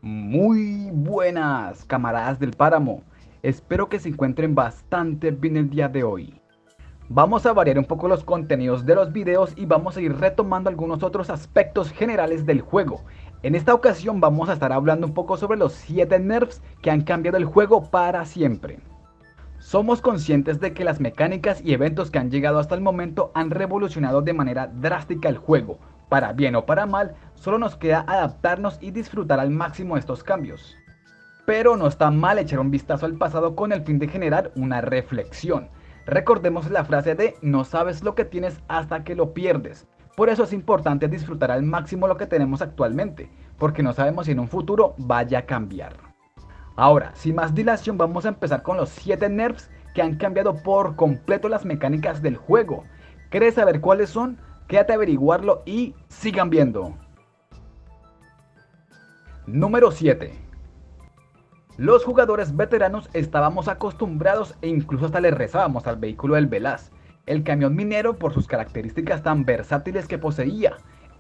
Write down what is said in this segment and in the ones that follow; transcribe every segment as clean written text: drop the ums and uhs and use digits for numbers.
Muy buenas, camaradas del páramo. Espero que se encuentren bastante bien el día de hoy. Vamos a variar un poco los contenidos de los videos y vamos a ir retomando algunos otros aspectos generales del juego. En esta ocasión vamos a estar hablando un poco sobre los 7 nerfs que han cambiado el juego para siempre. Somos conscientes de que las mecánicas y eventos que han llegado hasta el momento han revolucionado de manera drástica el juego. Para bien o para mal, solo nos queda adaptarnos y disfrutar al máximo estos cambios. Pero no está mal echar un vistazo al pasado con el fin de generar una reflexión. Recordemos la frase de no sabes lo que tienes hasta que lo pierdes. Por eso es importante disfrutar al máximo lo que tenemos actualmente, porque no sabemos si en un futuro vaya a cambiar. Ahora, sin más dilación, vamos a empezar con los 7 nerfs que han cambiado por completo las mecánicas del juego. ¿Quieres saber cuáles son? Quédate a averiguarlo y sigan viendo. Número 7. Los jugadores veteranos estábamos acostumbrados e incluso hasta le rezábamos al vehículo del Velaz, el camión minero, por sus características tan versátiles que poseía.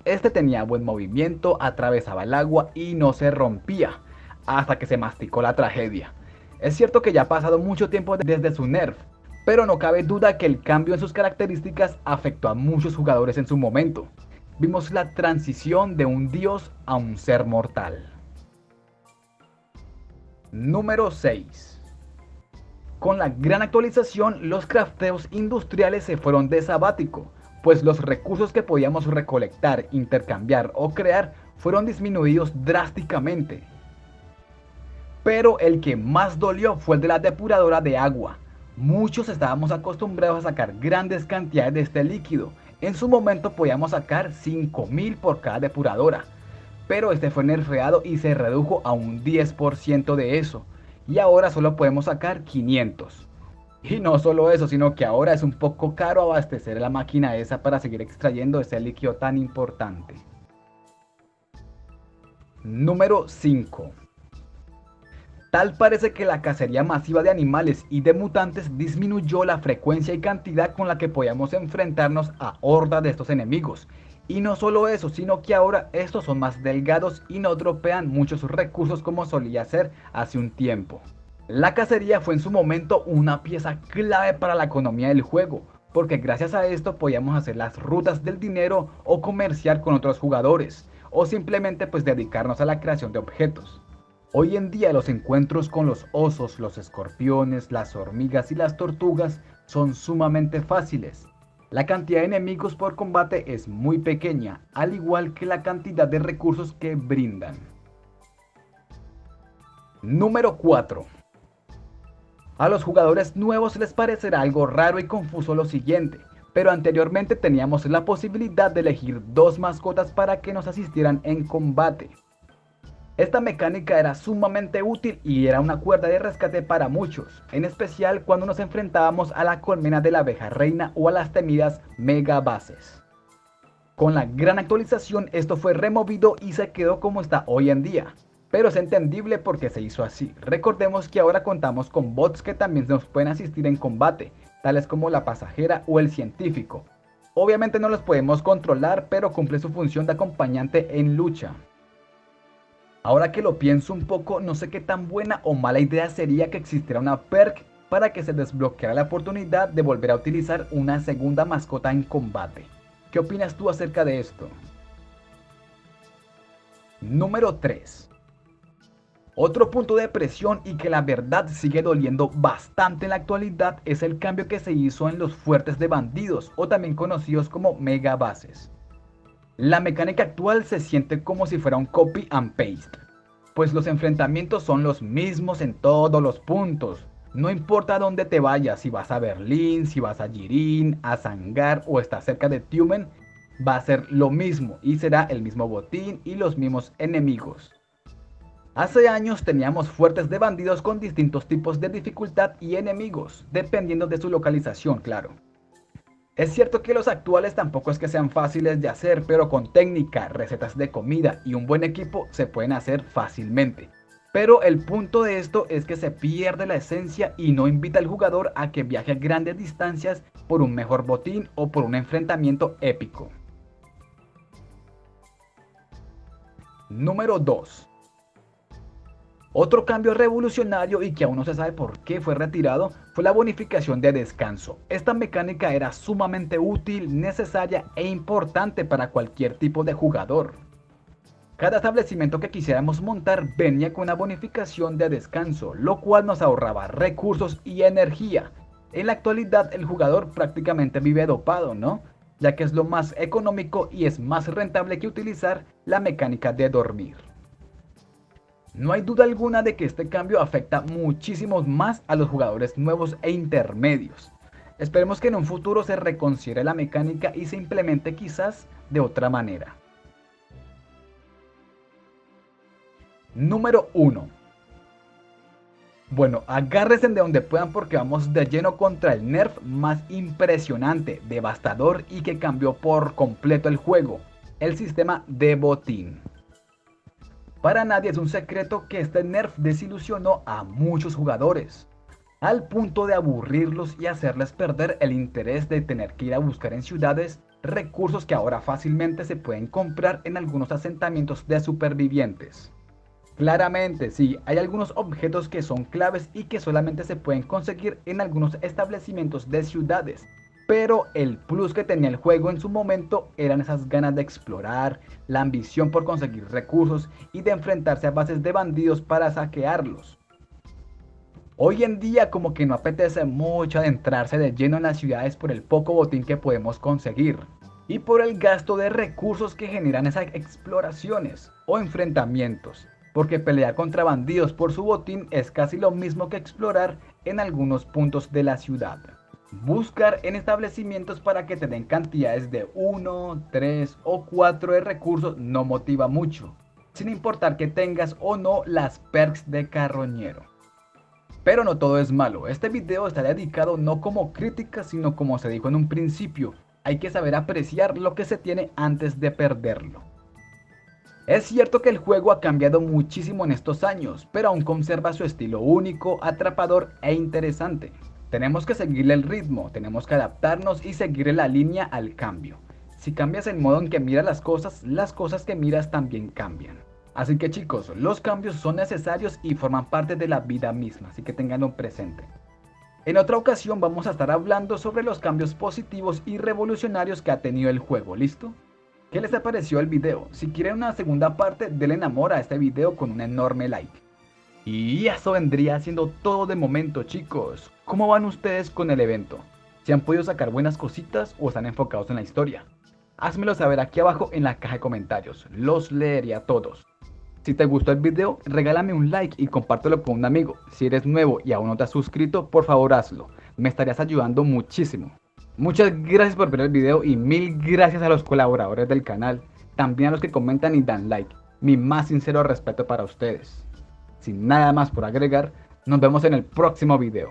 Este tenía buen movimiento, atravesaba el agua y no se rompía, hasta que se masticó la tragedia. Es cierto que ya ha pasado mucho tiempo desde su nerf, pero no cabe duda que el cambio en sus características afectó a muchos jugadores en su momento. Vimos la transición de un dios a un ser mortal. Número 6. Con la gran actualización, los crafteos industriales se fueron de sabático, pues los recursos que podíamos recolectar, intercambiar o crear fueron disminuidos drásticamente. Pero el que más dolió fue el de la depuradora de agua. Muchos estábamos acostumbrados a sacar grandes cantidades de este líquido. En su momento podíamos sacar 5000 por cada depuradora. Pero este fue nerfeado y se redujo a un 10% de eso. Y ahora solo podemos sacar 500. Y no solo eso, sino que ahora es un poco caro abastecer la máquina esa para seguir extrayendo ese líquido tan importante. Número 5. Tal parece que la cacería masiva de animales y de mutantes disminuyó la frecuencia y cantidad con la que podíamos enfrentarnos a hordas de estos enemigos. Y no solo eso, sino que ahora estos son más delgados y no dropean muchos recursos como solía ser hace un tiempo. La cacería fue en su momento una pieza clave para la economía del juego, porque gracias a esto podíamos hacer las rutas del dinero o comerciar con otros jugadores, o simplemente pues dedicarnos a la creación de objetos. Hoy en día los encuentros con los osos, los escorpiones, las hormigas y las tortugas son sumamente fáciles. La cantidad de enemigos por combate es muy pequeña, al igual que la cantidad de recursos que brindan. Número 4. A los jugadores nuevos les parecerá algo raro y confuso lo siguiente, pero anteriormente teníamos la posibilidad de elegir 2 mascotas para que nos asistieran en combate. Esta mecánica era sumamente útil y era una cuerda de rescate para muchos, en especial cuando nos enfrentábamos a la colmena de la abeja reina o a las temidas megabases. Con la gran actualización esto fue removido y se quedó como está hoy en día, pero es entendible porque se hizo así. Recordemos que ahora contamos con bots que también nos pueden asistir en combate, tales como la pasajera o el científico. Obviamente no los podemos controlar, pero cumple su función de acompañante en lucha. Ahora que lo pienso un poco, no sé qué tan buena o mala idea sería que existiera una perk para que se desbloqueara la oportunidad de volver a utilizar una segunda mascota en combate. ¿Qué opinas tú acerca de esto? Número 3. Otro punto de presión y que la verdad sigue doliendo bastante en la actualidad es el cambio que se hizo en los fuertes de bandidos, o también conocidos como megabases. La mecánica actual se siente como si fuera un copy and paste, pues los enfrentamientos son los mismos en todos los puntos. No importa dónde te vayas, si vas a Berlín, si vas a Jirin, a Zangar o estás cerca de Tumen, va a ser lo mismo y será el mismo botín y los mismos enemigos. Hace años teníamos fuertes de bandidos con distintos tipos de dificultad y enemigos, dependiendo de su localización, claro. Es cierto que los actuales tampoco es que sean fáciles de hacer, pero con técnica, recetas de comida y un buen equipo se pueden hacer fácilmente. Pero el punto de esto es que se pierde la esencia y no invita al jugador a que viaje a grandes distancias por un mejor botín o por un enfrentamiento épico. Número 2. Otro cambio revolucionario y que aún no se sabe por qué fue retirado fue la bonificación de descanso. Esta mecánica era sumamente útil, necesaria e importante para cualquier tipo de jugador. Cada establecimiento que quisiéramos montar venía con una bonificación de descanso, lo cual nos ahorraba recursos y energía. En la actualidad el jugador prácticamente vive dopado, ¿no? Ya que es lo más económico y es más rentable que utilizar la mecánica de dormir. No hay duda alguna de que este cambio afecta muchísimo más a los jugadores nuevos e intermedios. Esperemos que en un futuro se reconsidere la mecánica y se implemente quizás de otra manera. Número 1. Bueno, agárrense de donde puedan porque vamos de lleno contra el nerf más impresionante, devastador y que cambió por completo el juego, el sistema de botín. Para nadie es un secreto que este nerf desilusionó a muchos jugadores, al punto de aburrirlos y hacerles perder el interés de tener que ir a buscar en ciudades recursos que ahora fácilmente se pueden comprar en algunos asentamientos de supervivientes. Claramente, sí, hay algunos objetos que son claves y que solamente se pueden conseguir en algunos establecimientos de ciudades, pero el plus que tenía el juego en su momento eran esas ganas de explorar, la ambición por conseguir recursos y de enfrentarse a bases de bandidos para saquearlos. Hoy en día como que no apetece mucho adentrarse de lleno en las ciudades por el poco botín que podemos conseguir y por el gasto de recursos que generan esas exploraciones o enfrentamientos, porque pelear contra bandidos por su botín es casi lo mismo que explorar en algunos puntos de la ciudad. Buscar en establecimientos para que te den cantidades de 1, 3 o 4 de recursos no motiva mucho, sin importar que tengas o no las perks de carroñero. Pero no todo es malo, este video está dedicado no como crítica sino como se dijo en un principio, hay que saber apreciar lo que se tiene antes de perderlo. Es cierto que el juego ha cambiado muchísimo en estos años, pero aún conserva su estilo único, atrapador e interesante. Tenemos que seguirle el ritmo, tenemos que adaptarnos y seguirle la línea al cambio. Si cambias el modo en que miras las cosas que miras también cambian. Así que chicos, los cambios son necesarios y forman parte de la vida misma, así que tenganlo presente. En otra ocasión vamos a estar hablando sobre los cambios positivos y revolucionarios que ha tenido el juego, ¿listo? ¿Qué les pareció el video? Si quieren una segunda parte, denle amor a este video con un enorme like. Y eso vendría siendo todo de momento, chicos. ¿Cómo van ustedes con el evento? ¿Se han podido sacar buenas cositas o están enfocados en la historia? Házmelo saber aquí abajo en la caja de comentarios, los leeré a todos. Si te gustó el video, regálame un like y compártelo con un amigo. Si eres nuevo y aún no te has suscrito, por favor hazlo. Me estarías ayudando muchísimo. Muchas gracias por ver el video y mil gracias a los colaboradores del canal. También a los que comentan y dan like. Mi más sincero respeto para ustedes. Sin nada más por agregar, nos vemos en el próximo video.